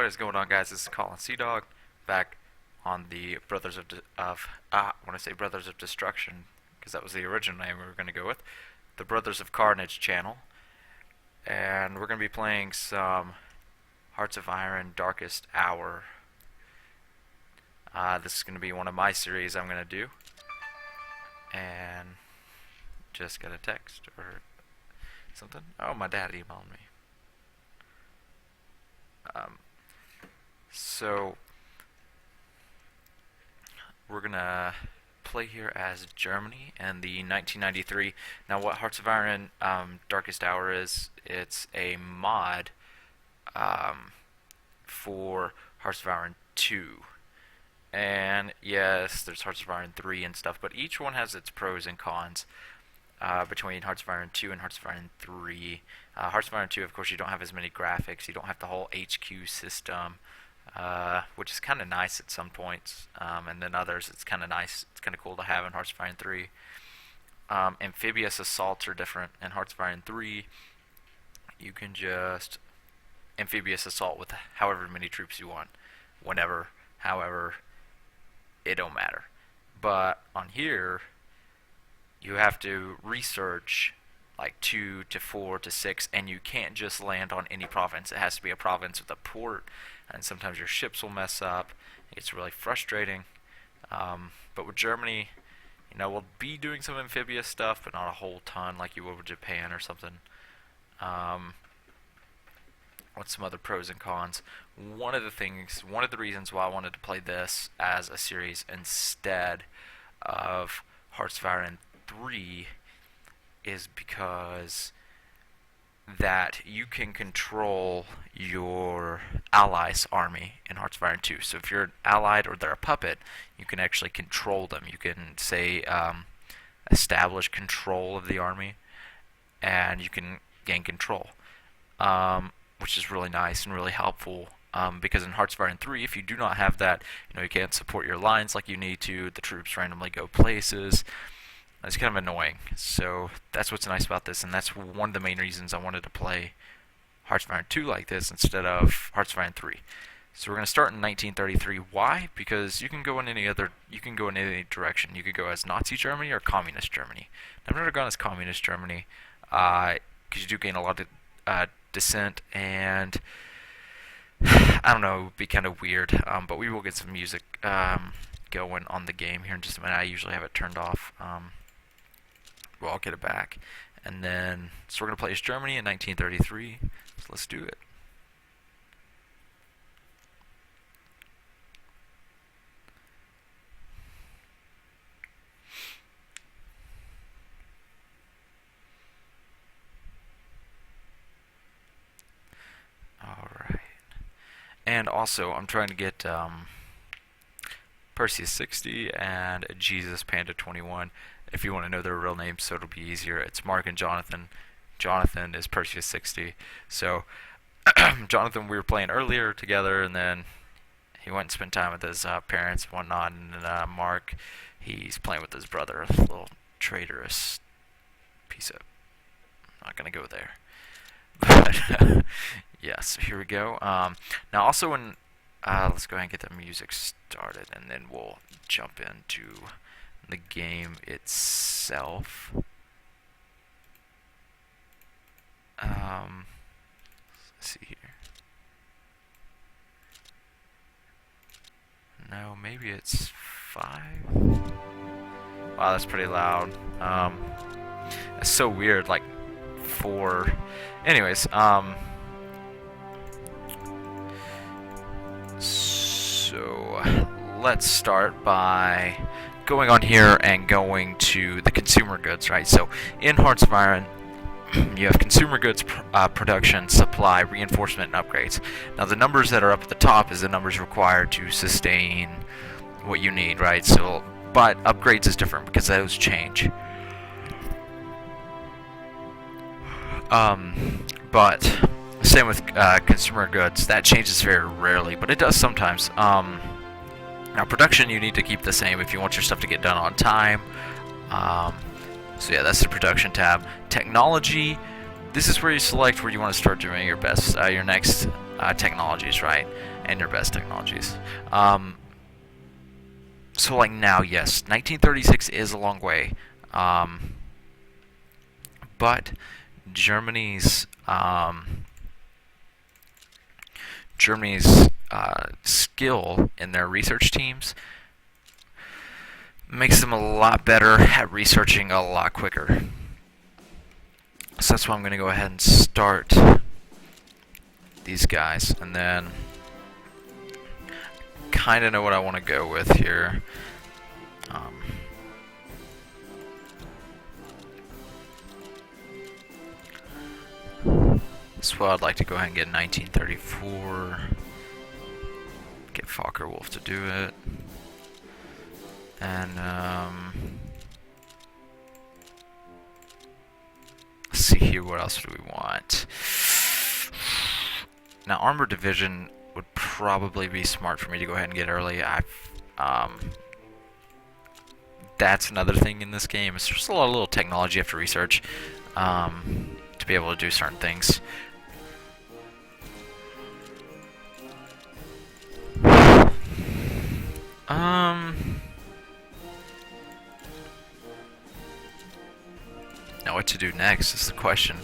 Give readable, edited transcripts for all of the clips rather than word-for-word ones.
What is going on, guys? This is Colin Sea Dog back on the when I say Brothers of Destruction, because that was the original name we were going to go with, the Brothers of Carnage channel, and we're going to be playing some Hearts of Iron Darkest Hour. This is going to be one of my series I'm going to do, and just got a text or something. Oh, my dad emailed me. So we're gonna play here as Germany and the 1993. Now, what Hearts of Iron Darkest Hour is? It's a mod for Hearts of Iron 2. And yes, there's Hearts of Iron 3 and stuff, but each one has its pros and cons between Hearts of Iron 2 and Hearts of Iron 3. Hearts of Iron 2, of course, you don't have as many graphics. You don't have the whole HQ system, which is kind of nice at some points. And then others, it's kind of nice. It's kind of cool to have in Hearts of Iron 3. Amphibious assaults are different. In Hearts of Iron 3, you can just amphibious assault with however many troops you want, whenever, however, it don't matter. But on here, you have to research like 2 to 4 to 6, and you can't just land on any province. It has to be a province with a port, and sometimes your ships will mess up. It's really frustrating. But with Germany, you know, we'll be doing some amphibious stuff, but not a whole ton like you would with Japan or something. What's some other pros and cons? One of the reasons why I wanted to play this as a series instead of Hearts of Iron 3 is because that you can control your allies' army in Hearts of Iron 2. So if you're an allied or they're a puppet, you can actually control them. You can say establish control of the army, and you can gain control, which is really nice and really helpful. Because in Hearts of Iron 3, if you do not have that, you know, you can't support your lines like you need to. The troops randomly go places. It's kind of annoying. So that's what's nice about this, and that's one of the main reasons I wanted to play Hearts of Iron 2 like this instead of Hearts of Iron 3. So we're going to start in 1933. Why? Because you can go in any direction. You could go as Nazi Germany or Communist Germany. I've never gone as Communist Germany because you do gain a lot of dissent, and I don't know, it would be kind of weird. But we will get some music going on the game here in just a minute. I usually have it turned off. Well, I'll get it back. And then, so we're going to play as Germany in 1933. So let's do it. Alright. And also, I'm trying to get Perseus 60 and Jesus Panda 21. If you want to know their real names, so it'll be easier. It's Mark and Jonathan. Jonathan is Perseus 60. So Jonathan, we were playing earlier together, and then he went and spent time with his parents and whatnot. And then Mark, he's playing with his brother, a little traitorous piece of. I'm not gonna go there. But yeah, so here we go. Now also when let's go ahead and get the music started, and then we'll jump into the game itself. Let's see here. No, maybe it's 5. Wow, that's pretty loud. It's so weird, like 4. Anyways, so let's start by going on here and going to the consumer goods, right? So in Hearts of Iron, you have consumer goods production, supply, reinforcement, and upgrades. Now the numbers that are up at the top is the numbers required to sustain what you need, right? So, but upgrades is different because those change. But same with consumer goods, that changes very rarely, but it does sometimes. Now production, you need to keep the same if you want your stuff to get done on time. So yeah, that's the production tab. Technology, this is where you select where you want to start doing your best, your next technologies, right? And your best technologies. So like now, yes, 1936 is a long way, but Germany's skill in their research teams makes them a lot better at researching a lot quicker. So that's why I'm going to go ahead and start these guys, and then kind of know what I want to go with here. So I'd like to go ahead and get 1934. Get Fokker Wolf to do it. And let's see here, what else do we want? Now, Armored Division would probably be smart for me to go ahead and get early. That's another thing in this game. It's just a lot of little technology you have to research to be able to do certain things. Now what to do next is the question.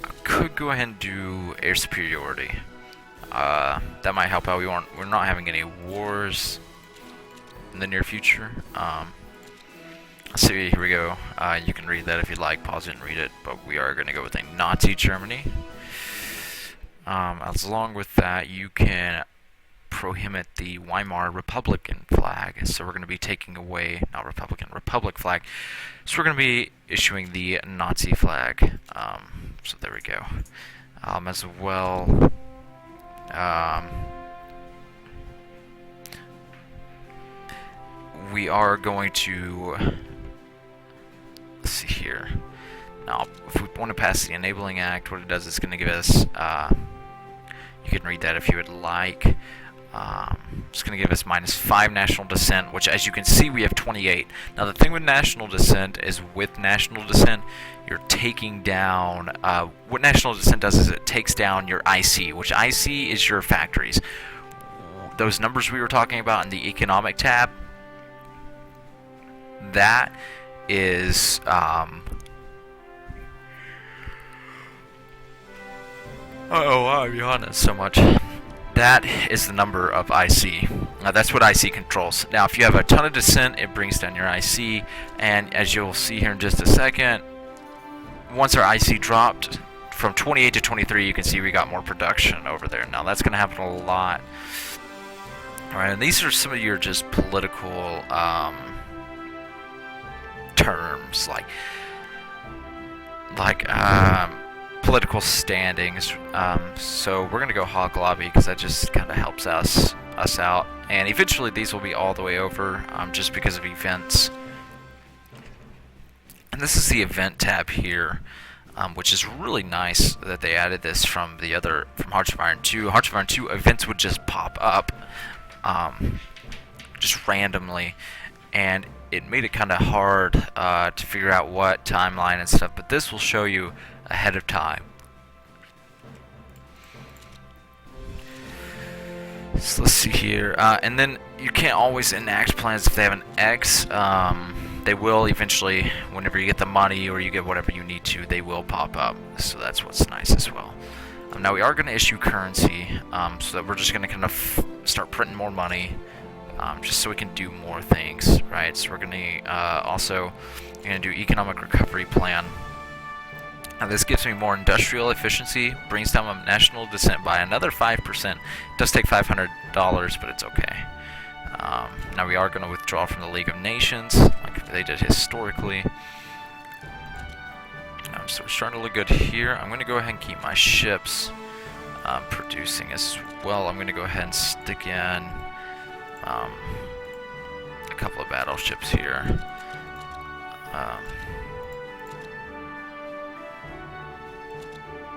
I could go ahead and do air superiority. That might help out. We're not having any wars in the near future. Let's see, here we go. You can read that if you'd like. Pause it and read it. But we are going to go with a Nazi Germany. Along with that, you can prohibit the Weimar Republican flag. So we're going to be taking away, not Republican, Republic flag. So we're going to be issuing the Nazi flag. So there we go. As well, we are going to, let's see here. Now, if we want to pass the Enabling Act, what it does is going to give us, you can read that if you would like. It's going to give us -5 national descent, which, as you can see, we have 28. Now, the thing with national descent is, with national descent, you're taking down, what national descent does is it takes down your IC, which IC is your factories. Those numbers we were talking about in the economic tab, that is, oh, wow, I'm yawning so much. That is the number of IC. That's what IC controls. Now, if you have a ton of descent, it brings down your IC, and as you'll see here in just a second, once our IC dropped from 28 to 23, you can see we got more production over there. Now, that's going to happen a lot. Alright, and these are some of your just political terms, like political standings. So we're gonna go Hog Lobby because that just kind of helps us out, and eventually these will be all the way over, just because of events. And this is the event tab here, which is really nice that they added this from Hearts of Iron 2. Hearts of Iron 2 events would just pop up just randomly, and it made it kind of hard to figure out what timeline and stuff, but this will show you ahead of time. So let's see here, and then you can't always enact plans if they have an X. They will eventually, whenever you get the money or you get whatever you need to, they will pop up. So that's what's nice as well. Now we are going to issue currency, so that we're just going to kind of start printing more money, just so we can do more things, right? So we're going to also do economic recovery plan. Now this gives me more industrial efficiency, brings down my national descent by another 5%. It does take $500, but it's okay. Now we are going to withdraw from the League of Nations, like they did historically. So we're starting to look good here. I'm going to go ahead and keep my ships producing as well. I'm going to go ahead and stick in a couple of battleships here.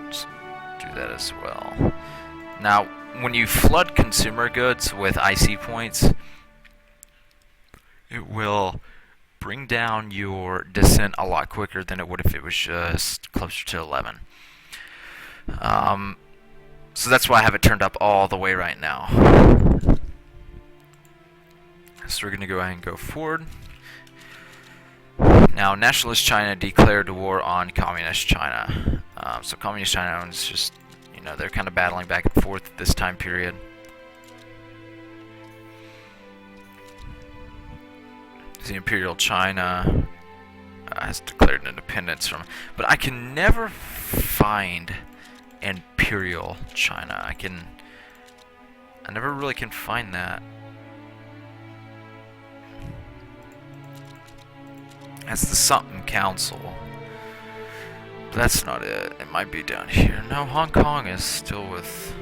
Just do that as well. Now, when you flood consumer goods with IC points, it will bring down your descent a lot quicker than it would if it was just closer to 11. So that's why I have it turned up all the way right now. So we're going to go ahead and go forward. Now, Nationalist China declared war on Communist China. So Communist China is just, you know, they're kind of battling back and forth at this time period. The Imperial China has declared independence from, but I can never find Imperial China. I never really can find that. That's the something council. But that's not it. It might be down here. No, Hong Kong is still with...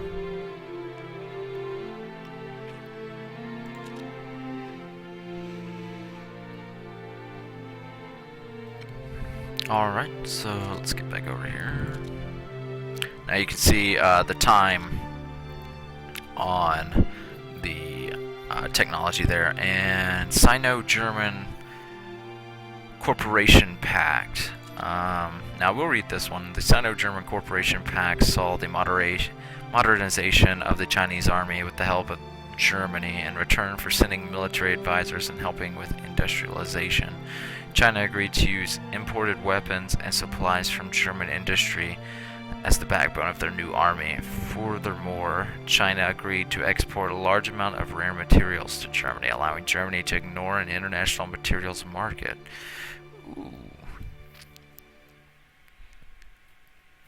Alright, so let's get back over here. Now you can see the time on the technology there. And Sino-German Corporation Pact. Now we'll read this one. The Sino-German Corporation Pact saw the modernization of the Chinese army with the help of Germany in return for sending military advisors and helping with industrialization. China agreed to use imported weapons and supplies from German industry as the backbone of their new army. Furthermore, China agreed to export a large amount of rare materials to Germany, allowing Germany to ignore an international materials market. Ooh.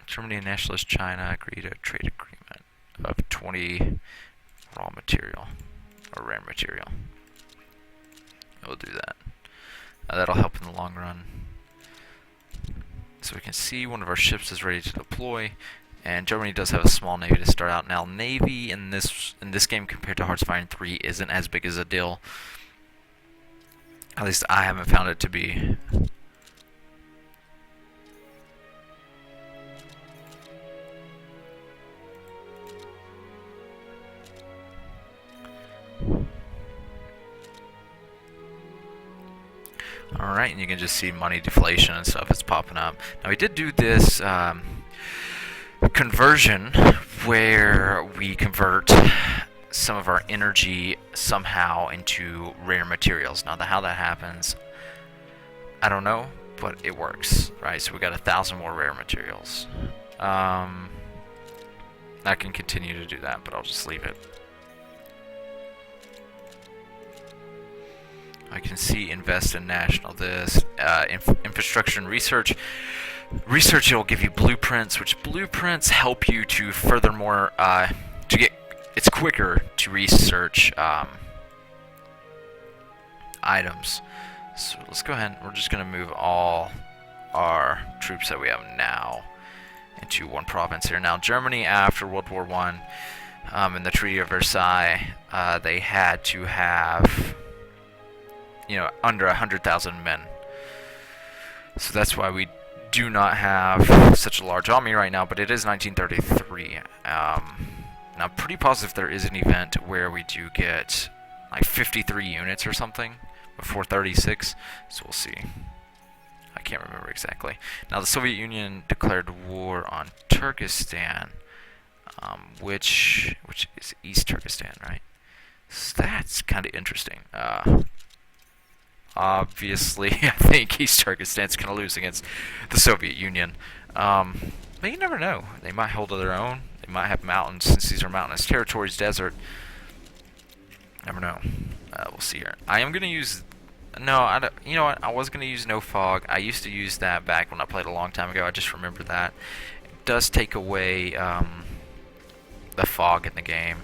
Germany and Nationalist China agreed to a trade agreement of 20 raw material, or rare material. We'll do that. That'll help in the long run. So we can see one of our ships is ready to deploy, and Germany does have a small navy to start out. Now, navy in this game compared to Hearts of Iron 3 isn't as big as a deal. At least I haven't found it to be. Alright, and you can just see money deflation and stuff is popping up. Now we did do this conversion where we convert some of our energy somehow into rare materials. Now how that happens, I don't know, but it works, right? So we got 1,000 more rare materials. I can continue to do that, but I'll just leave it. I can see invest in national this, infrastructure and research. Research, it'll give you blueprints, which blueprints help you to furthermore, it's quicker to research items. So let's go ahead, we're just going to move all our troops that we have now into one province here. Now, Germany after World War I, in the Treaty of Versailles, they had to have, you know, under 100,000 men. So that's why we do not have such a large army right now, but it is 1933. Now, I'm pretty positive there is an event where we do get like 53 units or something before 36, so we'll see. I can't remember exactly. Now, the Soviet Union declared war on Turkestan, which is East Turkestan, right? So that's kind of interesting. Obviously, I think East Turkestan's going to lose against the Soviet Union. But you never know. They might hold their own. They might have mountains, since these are mountainous territories, desert. Never know. We'll see here. I am going to use... No, I don't, you know what? I was going to use no fog. I used to use that back when I played a long time ago. I just remember that. It does take away the fog in the game,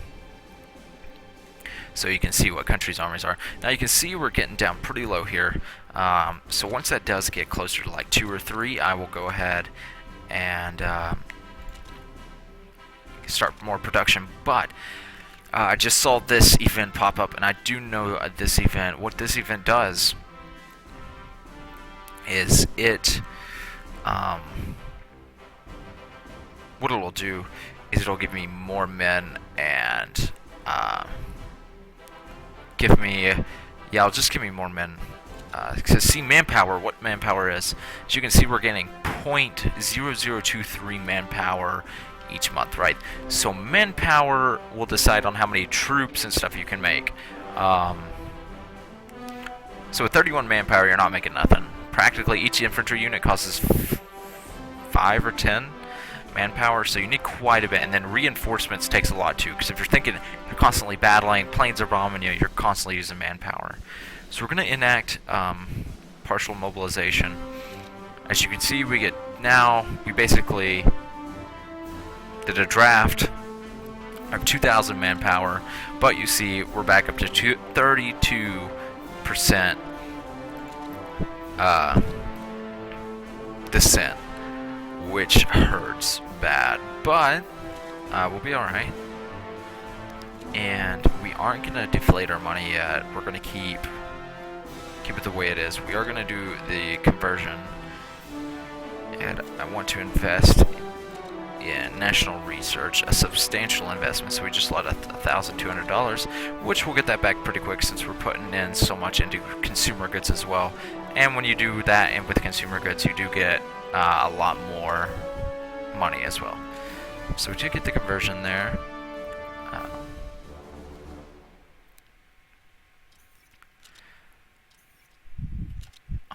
so you can see what countries' armies are. Now you can see we're getting down pretty low here. So once that does get closer to like 2 or 3, I will go ahead and start more production. But I just saw this event pop up, and I do know this event. What this event does is it, what it will do is it'll give me more men and give me, yeah, it'll just give me more men. Because see manpower, what manpower is. As you can see, we're getting .0023 manpower each month, right? So manpower will decide on how many troops and stuff you can make. So with 31 manpower, you're not making nothing. Practically each infantry unit costs 5 or 10 manpower, so you need quite a bit. And then reinforcements takes a lot too, because if you're thinking you're constantly battling, planes are bombing you, you're constantly using manpower. So we're going to enact partial mobilization. As you can see, we basically did a draft of 2,000 manpower, but you see we're back up to 32% descent, which hurts bad, but we'll be alright. And we aren't going to deflate our money yet. We're going to keep it the way it is. We are going to do the conversion, and I want to invest in national research, a substantial investment. So we just let $1,200, which we'll get that back pretty quick since we're putting in so much into consumer goods as well. And when you do that, and with consumer goods, you do get a lot more money as well. So we did get the conversion there.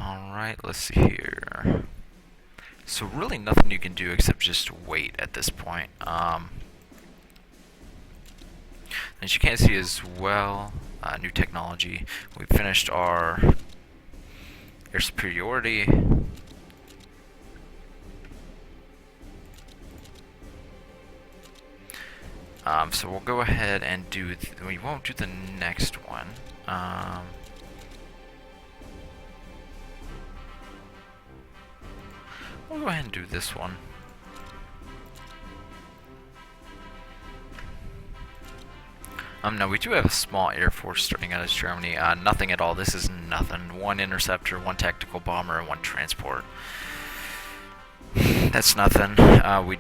Alright, let's see here. So really nothing you can do except just wait at this point. As you can see as well, new technology. We finished our air superiority. So we'll go ahead and do, we won't do the next one. We'll go ahead and do this one. No, we do have a small air force starting out of Germany. Nothing at all. This is nothing. One interceptor, one tactical bomber, and one transport. That's nothing. We'll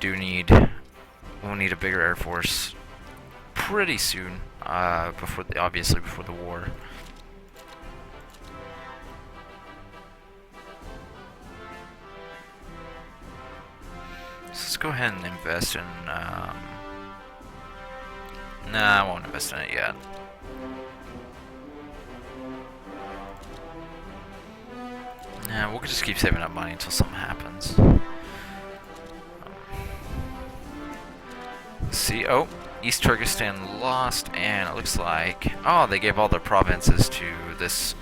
need a bigger air force pretty soon. Obviously before the war. Let's go ahead and invest in, nah, I won't invest in it yet. Nah, we'll just keep saving up money until something happens. Let's see, oh, East Turkestan lost, and it looks like, oh, they gave all their provinces to this,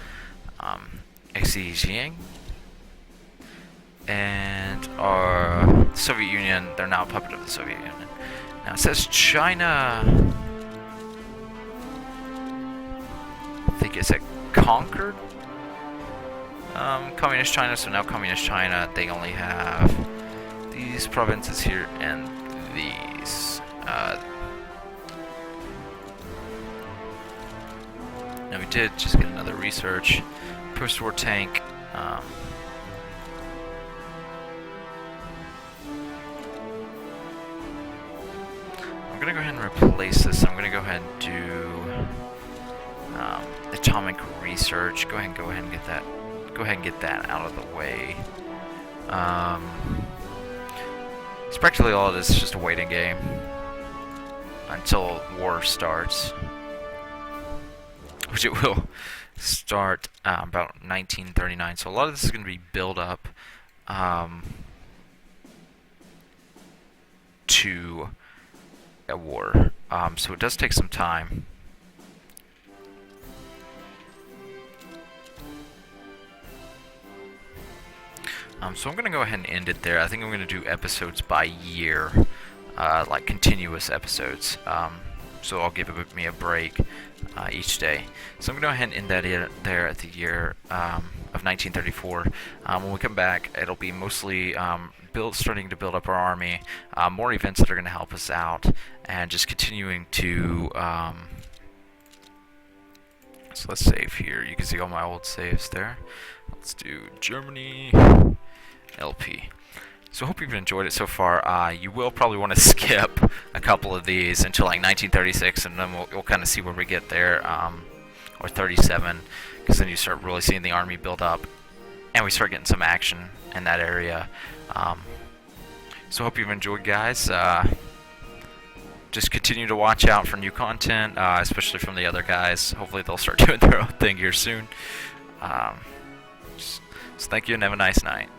Xi. And our Soviet Union, they're now a puppet of the Soviet Union. Now it says China, I think it's conquered Communist China, so now Communist China, they only have these provinces here and these. Now we did just get another research. Post-war tank. I'm gonna go ahead and replace this. I'm gonna go ahead and do atomic research. Go ahead and get that. Go ahead and get that out of the way. It's practically all it is, just a waiting game until war starts, which it will start about 1939. So a lot of this is going to be build up to a war. So it does take some time. So I'm going to go ahead and end it there. I think I'm going to do episodes by year, like continuous episodes. So I'll give me a break each day. So I'm going to go ahead and end that there at the year of 1934. When we come back, it'll be mostly starting to build up our army, more events that are going to help us out, and just continuing to... so let's save here. You can see all my old saves there. Let's do Germany... LP. So I hope you've enjoyed it so far. You will probably want to skip a couple of these until like 1936, and then we'll kind of see where we get there, or 37, because then you start really seeing the army build up, and we start getting some action in that area. So I hope you've enjoyed, guys. just continue to watch out for new content, especially from the other guys. Hopefully they'll start doing their own thing here soon. So thank you and have a nice night.